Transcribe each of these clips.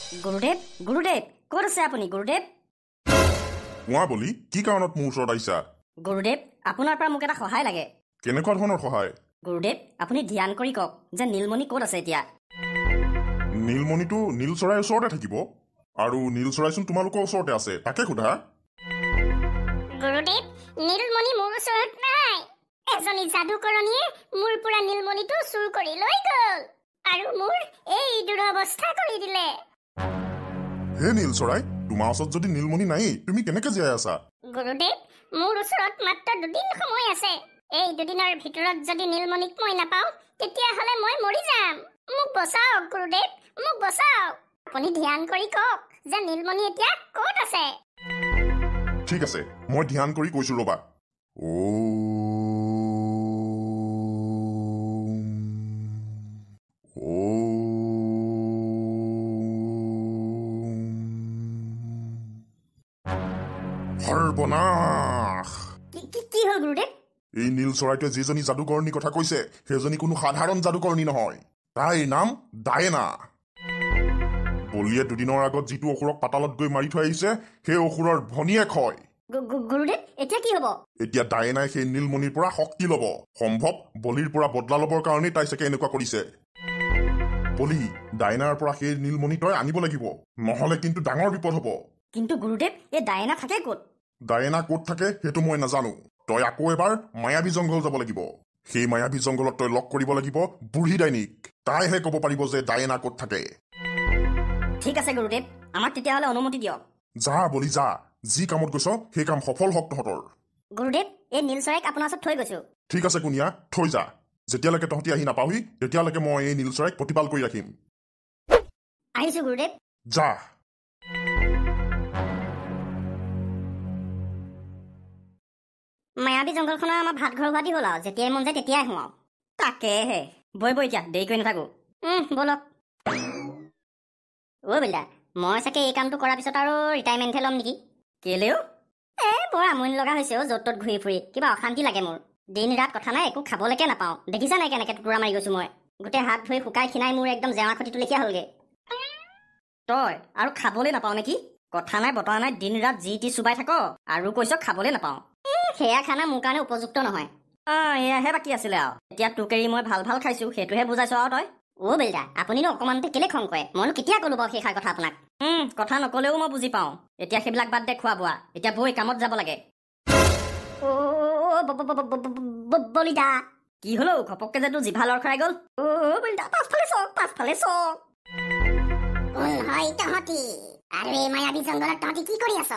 গুৰুদেৱ গুৰুদেৱ ক'ত আছে আপুনি গুৰুদেৱ? কোৱা বলি কি কাৰণত মোৰ ওচৰত আহিছা? গুৰুদেৱ আপোনাৰ পৰা মোক এটা সহায় লাগে। কেনেকুৱা ধৰণৰ সহায়? গুৰুদেৱ আপুনি ধ্যান কৰি কওক যে নীলমণি ক'ত আছে এতিয়া। নীলমণিটো নীল চৰাইৰ ওচৰতে থাকিব, আৰু নীল চৰাইচোন তোমালোকৰ ওচৰতে আছে, তাকে সোধা। গুৰুদেৱ নীলমণি মোৰ ওচৰত নাই। এজনী যাদুকৰণীয়ে মোৰ পৰা নীলমণিটো চুৰ কৰি লৈ গ'ল আৰু মোৰ এই দুৰৱস্থা কৰি দিলে। হে নীল চৰাই, তোমাৰ ওচৰত যদি নীলমণি নাই তুমি কেনেকে জীয়াই আছা? গুৰুদেৱ মোৰ ওচৰত মাত্ৰ 2 দিন সময় আছে। এই 2 দিনৰ ভিতৰত যদি নীলমণিক মই নাপাওঁ তেতিয়াহ'লে মই মৰি যাম। মোক বচাওক গুৰুদেৱ, মোক বচাওক। আপুনি ধ্যান কৰি কওক যে নীলমণি এতিয়া ক'ত আছে। ঠিক আছে, মই ধ্যান কৰি কৈছো ৰবা। সৰ্বনাশ! কি হ'ল গুৰুদেৱ? এই নীল চৰাইটোৱে যিজনী যাদুকৰণীৰ কথা কৈছে সেইজনী কোনো সাধাৰণ যাদুকৰণী নহয়। তাইৰ নাম ডায়েনা। বলিয়ে 2 দিনৰ আগত যিটো অসুৰক পাতালত গৈ মাৰি থৈ আহিছে সেই অসুৰৰ ভনীয়েক হয়। গুৰুদেৱ এতিয়া কি হ'ব? এতিয়া ডায়েনাই সেই নীলমণিৰ পৰা শক্তি ল'ব। সম্ভৱ বলিৰ পৰা বদলা ল'বৰ কাৰণেই তাই চাগে এনেকুৱা কৰিছে। বলি, ডায়েনাৰ পৰা সেই নীলমণি তই আনিব লাগিব, নহ'লে কিন্তু ডাঙৰ বিপদ হ'ব। কিন্তু গুৰুদেৱ এই ডায়েনা থাকে ক'ত? ডায়েনা ক'ত থাকে সেইটো মই নাজানো। তই আকৌ এবাৰ মায়াবী জংঘল যাব লাগিব। সেই মায়াবী জংঘলত তই লগ কৰিব লাগিব বুঢ়ী ডাইনীক। তাইহে ক'ব পাৰিব যে ডায়েনা ক'ত থাকে। ঠিক আছে গুৰুদেৱ, আমাক তেতিয়াহ'লে অনুমতি দিয়ক। যা বলি যা, যি কামত গৈছ সেই কাম সফল হওক তহঁতৰ। গুৰুদেৱ এই নীল চৰাইক আপোনাৰ ওচৰত থৈ গৈছো। ঠিক আছে কুনিয়া, থৈ যা। যেতিয়ালৈকে তহঁতি আহি নাপাওহি তেতিয়ালৈকে মই এই নীল চৰাইক প্ৰতিপাল কৰি ৰাখিম। আহিছো গুৰুদেৱ। যা। মায়াবী জংঘলখনৰ আমাৰ ভাত ঘৰ হোৱাদি হ'ল আৰু যেতিয়াই মন যায় তেতিয়াই আহোঁ আৰু। তাকেহে বৈ এতিয়া দেৰি কৰি নাথাকো। ব'লক। অ' বেলা, মই চাগে এই কামটো কৰাৰ পিছত আৰু ৰিটায়াৰমেণ্টহে ল'ম নেকি। কেলেও? বৰ আমনি লগা হৈছে অ' য'ত ত'ত ঘূৰি ফুৰি, কিবা অশান্তি লাগে মোৰ। দিন ৰাত কথা নাই, একো খাবলৈকে নাপাওঁ। দেখিছা নাই কেনেকে টুকুৰা মাৰি গৈছো মই। গোটেই হাত ভৰি শুকাই খিনাই মোৰ একদম জেওৰা খটিটো লেখীয়া হ'লগে। তই আৰু খাবলৈ নাপাওঁ নেকি? কথা নাই বতৰা নাই, দিন ৰাত যি টি চুবাই থাক আৰু কৈছ খাবলৈ নাপাওঁ। সেয়া খানা মোৰ কাৰণে উপযুক্ত নহয়। এয়াহে বাকী আছিলে আৰু। এতিয়া তোক এৰি মই ভাল ভাল খাইছো সেইটোহে বুজাইছো আৰু তই। অ' বেলদা, আপুনিনো অকণমানতে কেলে খং কৰে? মইনো কেতিয়া ক'লো বাৰু সেইষাৰ কথা আপোনাক? কথা নকলেও মই বুজি পাওঁ। এতিয়া সেইবিলাক বাদ দে খোৱা বোৱা, এতিয়া বৈ কামত যাব লাগে। বলিদা কি হলো ঘপককে যে তোৰ জিভা লৰখৰাই গ'ল? বলিদা পাছফালে চক, পাছফালে চক। কোন হয় তহঁতি? আৰু এই মায়াবী জংঘলত তহঁতি কি কৰি আছ?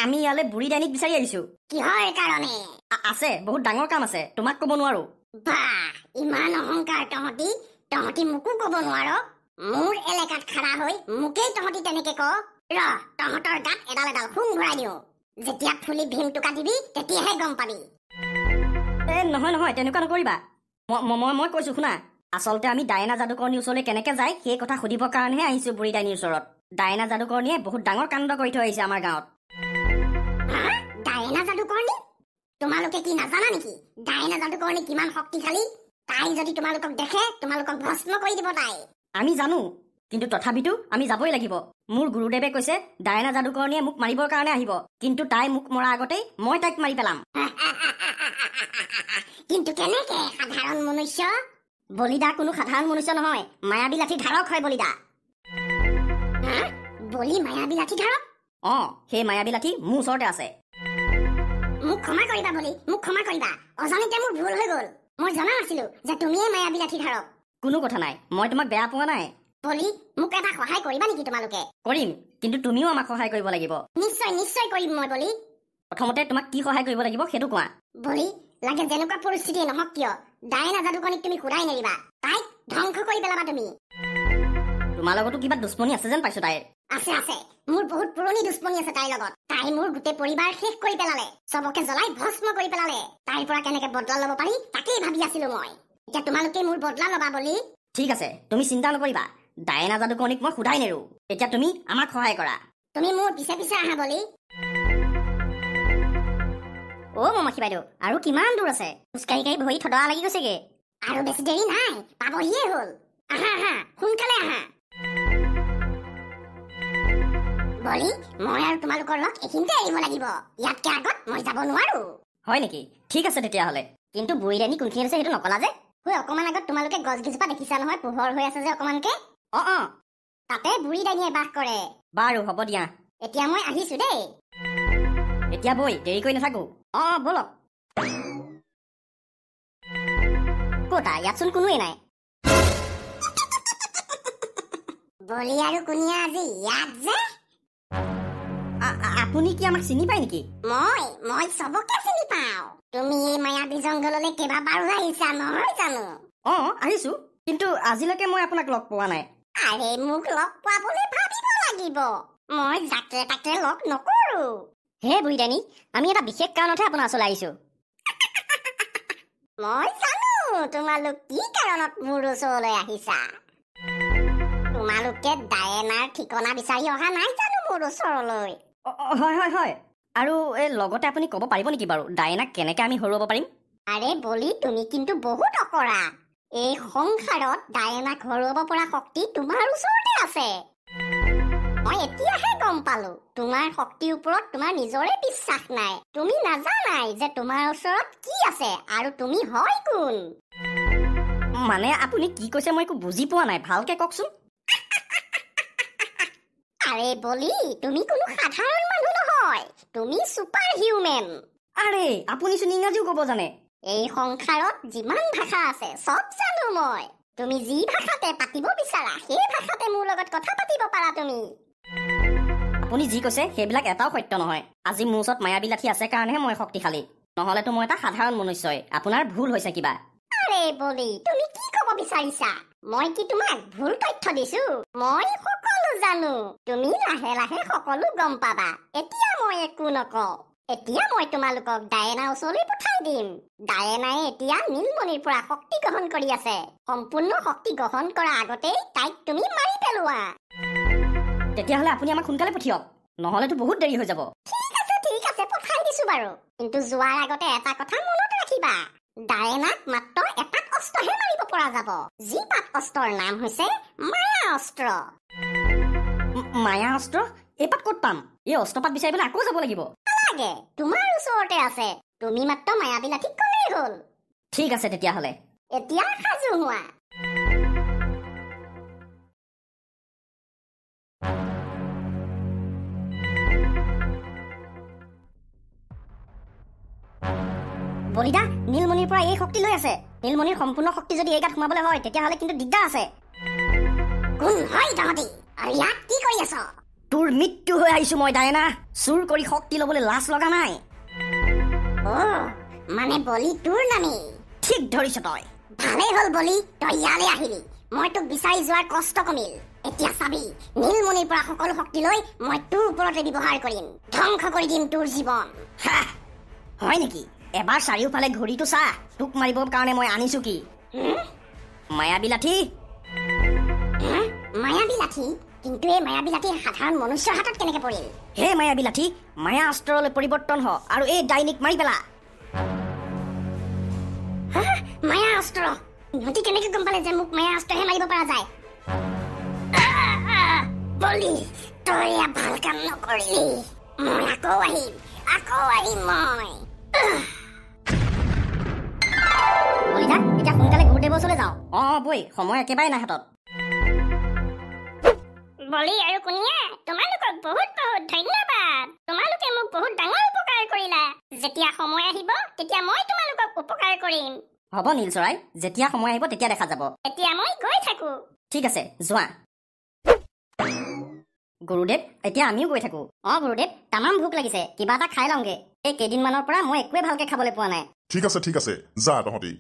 আমি ইয়ালৈ বুঢ়ী ডাইনীক বিচাৰি আহিছো। কিহৰ কাৰণে? আছে, বহুত ডাঙৰ কাম আছে, তোমাক ক'ব নোৱাৰো। বাহ, ইমান অহংকাৰ তহঁতি? তহঁতি মোকো ক'ব নোৱাৰ? মোৰ এলেকাত খাৰা হৈ মোকেই তহঁতি তেনেকে ক? তহঁতৰ গাত এডাল এডাল শুং ভৰাই দিওঁ। যেতিয়া ফুলি ভীমটো কাটিবি তেতিয়াহে গম পাবি। নহয় তেনেকুৱা নকৰিবা। মই কৈছো শুনা, আচলতে আমি ডায়েনা যাদুকৰণীৰ ওচৰলৈ কেনেকে যায় সেই কথা সুধিবৰ কাৰণেহে আহিছো বুঢ়ী ডাইনীৰ ওচৰত। ডায়েনা যাদুকৰণীয়ে বহুত ডাঙৰ কাণ্ড কৰি থৈ আহিছে আমাৰ গাঁৱত। ডায়েনা যাদুকৰণী? তোমালোকে কি নাজানা নেকি ডায়েনা যাদুকৰণী কিমান শক্তিশালী? তাই যদি তোমালোকক দেখে তোমালোকক ভস্ম কৰি দিব তাই। আমি জানো, কিন্তু তথাপিতো আমি যাবই লাগিব। মোৰ গুৰুদেৱে কৈছে ডায়েনা যাদুকৰণীয়ে মোক মাৰিবৰ কাৰণে আহিব, কিন্তু তাই মোক মৰাৰ আগতেই মই তাইক মাৰি পেলাম। কিন্তু কেনেকে সাধাৰণ মনুষ্য? বলিদা কোনো সাধাৰণ মনুষ্য নহয়, মায়াবী লাঠি ধাৰক হয় বলিদা। বলি মায়াবী লাঠি ধাৰক? সেই মায়াবী লাঠি মোৰ ওচৰতে আছে। মোক ক্ষমা কৰিবা বলি, মোক ক্ষমা কৰিবা। অজানিতে মোৰ ভুল হৈ গ'ল। মই জনা নাছিলো যে তুমিয়ে মায়াবী লাঠি ধাৰক। কোনো কথা নাই, মই তোমাক বেয়া পোৱা নাই। বলি মোক এটা সহায় কৰিবা নেকি তোমালোকে? কৰিম, কিন্তু তুমিও আমাক সহায় কৰিব লাগিব। নিশ্চয় কৰিম মই বলি। প্ৰথমতে তোমাক কি সহায় কৰিব লাগিব সেইটো কোৱা। বলি, লাগে যেনেকুৱা পৰিস্থিতি নহওক কিয় ডায়েনা যাদুকৰণীক তুমি খুদাই নেৰিবা। তাইক ধ্বংস কৰি পেলাবা তুমি। তোমাৰ লগতো কিবা দুশ্মনী আছে যেন পাইছো তাইৰ। আছে, মোৰ বহুত পুৰণি দুশ্মনী আছে তাইৰ লগত। তাই মোৰ গোটেই পৰিবাৰ শেষ কৰি পেলালে, চবকে জ্বলাই ভস্ম কৰি পেলালে। তাইৰ পৰা কেনেকে বদলা ল'ব পাৰি তাকেই ভাবি আছিলো মই। এতিয়া তোমালোকে মোৰ বদলা ল'বা বলি। ঠিক আছে, তুমি চিন্তা নকৰিবা, ডায়েনা যাদুকৰণীক মই খুদাই নেৰো। এতিয়া তুমি আমাক সহায় কৰা। তুমি মোৰ পিছে পিছে আহা বলি। মমাখি বাইদেউ, আৰু কিমান দূৰ আছে? খোজকাঢ়ি কাঢ়ি ভৰি থদা লাগি গৈছেগে। আৰু বেছি দেৰি নাই, পাবহিয়ে হ'ল। আহা সোনকালে আহা। বলি মই আৰু তোমালোকৰ লগ এইখিনিতে এৰিব লাগিব ইয়াতকে আগত মই যাব নোৱাৰো হয় নেকি ঠিক আছে তেতিয়াহ'লে কিন্তু বুঢ়ীৰাণী কোনখিনিত আছে সেইটো নকলা যে অকমান আগত তোমালোকে গছ গিজোপা দেখিছা নহয় পোহৰ হৈ আছে যে অকমানকে অ তাতে বুঢ়ীৰাণীয়ে বাস কৰে বাৰু হ'ব দিয়া এতিয়া মই আহিছো দেই এতিয়া বৈ দেৰি কৰি নাথাকো বলক ক'তা ইয়াতচোন কোনোৱেই নাই বলি আৰু কুনিয়া আজি ইয়াত যে আপুনি কি আমাক চিনি পায় নেকি মই চবকে চিনি পাওঁ তুমি এই মায়াবী জংঘললৈ কেইবাবাৰো আহিছা নহয় জানো আহিছো কিন্তু আজিলৈকে মই আপোনাক লগ পোৱা নাই আৰে মোক লগ পাবলৈ ভাবিব লাগিব মই যাকে তাকে লগ নকৰো হে বুঢ়ীৰাণী আমি এটা বিশেষ কাৰণতহে আপোনাৰ ওচৰলৈ আহিছো মই জানো তোমালোক কি কাৰণত মোৰ ওচৰলৈ আহিছা তোমালোকে ডায়েনাৰ ঠিকনা বিচাৰি অহা নাই জানো মোৰ ওচৰলৈ হয় আৰু এই লগতে আপুনি ক'ব পাৰিব নেকি বাৰু ডায়েনাক কেনেকে আমি হৰুৱাব পাৰিম আৰে বলি তুমি কিন্তু বহুত অকৰা এই সংসাৰত ডায়েনাক হৰুৱাব পৰা শক্তি তোমাৰ ওচৰতে আছে মই এতিয়াহে গম পালো তোমাৰ শক্তিৰ ওপৰত তোমাৰ নিজৰে বিশ্বাস নাই তুমি নাজানাই যে তোমাৰ ওচৰত কি আছে আৰু তুমি হয় কোন মানে আপুনি কি কৈছে মই একো বুজি পোৱা নাই ভালকে কওকচোন আৰে বলি তুমি কোনো সাধাৰণ মানুহ নহয় তুমি ছুপাৰ হিউমেন আৰে আপুনিচোন ইংৰাজীও ক'ব জানে এই সংসাৰত যিমান ভাষা আছে চব জানো মই তুমি যি ভাষাতে পাতিব বিচাৰা সেই ভাষাতে মোৰ লগত কথা পাতিব পাৰা তুমি আপুনি যি কৈছে সেইবিলাক এটাও সত্য নহয় আজি মোৰ ওচৰত মায়াবী লাঠি আছে কাৰণেহে মই শক্তিশালী নহ'লেতো মই এটা সাধাৰণ মনুষ্যই আপোনাৰ ভুল হৈছে কিবা আৰে বলি তুমি কি ক'ব বিচাৰিছা মই কি তোমাক ভুল তথ্য দিছো মই সকলো জানো তুমি লাহে লাহে সকলো গম পাবা এতিয়া মই একো নকওঁ এতিয়া মই তোমালোকক ডায়েনাৰ ওচৰলৈ পঠাই দিম ডায়েনাই এতিয়া নীলমণিৰ পৰা শক্তি গ্ৰহণ কৰি আছে সম্পূৰ্ণ শক্তি গ্ৰহণ কৰাৰ আগতেই তাইক তুমি মাৰি পেলোৱা তেতিয়াহ'লে আপুনি আমাক সোনকালে পঠিয়াওক নহ'লেতো বহুত দেৰি হৈ যাব ঠিক আছে পঠাই দিছো বাৰু কিন্তু যোৱাৰ আগতে এটা কথা মনত ৰাখিবা ডায়েনাক মাত্ৰ এটা অস্ত্ৰহে মাৰিব পৰা যাব যি পাত অস্ত্ৰৰ নাম হৈছে মায়া অস্ত্ৰ মায়া অস্ত্ৰ এই পাত ক'ত পাম এই অস্ত্ৰপাত বিচাৰিবলৈ আকৌ যাব লাগিব নালাগে তোমাৰ ওচৰতে আছে তুমি মাত্ৰ মায়াবী লাঠিক ক'লেই হ'ল ঠিক আছে তেতিয়াহ'লে এতিয়া সাজু হোৱা বলিদা নীলমণিৰ পৰা এই শক্তি লৈ আছে নীলমণিৰ সম্পূৰ্ণ শক্তি যদি এই গাত সোমাবলৈ হয় তেতিয়াহ'লে কিন্তু দিগদাৰ আছে কোন হয় তহঁতি আৰু ইয়াত কি কৰি আছ তোৰ মৃত্যু হৈ আহিছো মই ডায়েনা চুৰ কৰি শক্তি ল'বলৈ লাজ লগা নাই মানে বলি তোৰ নামেই ঠিক ধৰিছ তই ভালেই হ'ল বলি তই ইয়ালৈ আহিলি মই তোক বিচাৰি যোৱাৰ কষ্ট কমিল এতিয়া চাবি নীলমণিৰ পৰা সকলো শক্তি লৈ মই তোৰ ওপৰতে ব্যৱহাৰ কৰিম ধ্বংস কৰি দিম তোৰ জীৱন হয় নেকি এবাৰ চাৰিওফালে ঘূৰিটো চা তোক মাৰিবৰ কাৰণে মই আনিছো কি মায়াবী লাঠি মায়াবী লাঠি কিন্তু এই মায়াবী লাঠি সাধাৰণ মনুষ্যৰ হাতত কেনেকে পৰিল হে মায়াবী লাঠি মায়া অস্ত্ৰলৈ পৰিৱৰ্তন হ আৰু এই ডাইনিক মাৰি পেলা মায়া অস্ত্ৰ ইহঁতি কেনেকে গম পালে যে মোক মায়া অস্ত্ৰহে মাৰিব পৰা যায় বলি তই ভাল কাম নকৰিলি মই আকৌ আহিম মই বলিদা এতিয়া সোনকালে গুৰুদেৱৰ ওচৰলৈ যাওঁ বৈ সময় একেবাৰে নাই হাতত বলি আৰু কুনিয়া তোমালোকক বহুত বহুত ধন্যবাদ তোমালোকে মোক বহুত ডাঙৰ উপকাৰ কৰিলা যেতিয়া সময় আহিব তেতিয়া মই তোমালোকক উপকাৰ কৰিম হ'ব নীল চৰাই যেতিয়া সময় আহিব তেতিয়া দেখা যাব এতিয়া মই গৈ থাকো ঠিক আছে যোৱা গুৰুদেৱ এতিয়া আমিও গৈ থাকো গুৰুদেৱ তামাম ভোক লাগিছে কিবা এটা খাই লওঁগে এই কেইদিনমানৰ পৰা মই একোৱে ভালকে খাবলৈ পোৱা নাই ঠিক আছে যা তহঁতি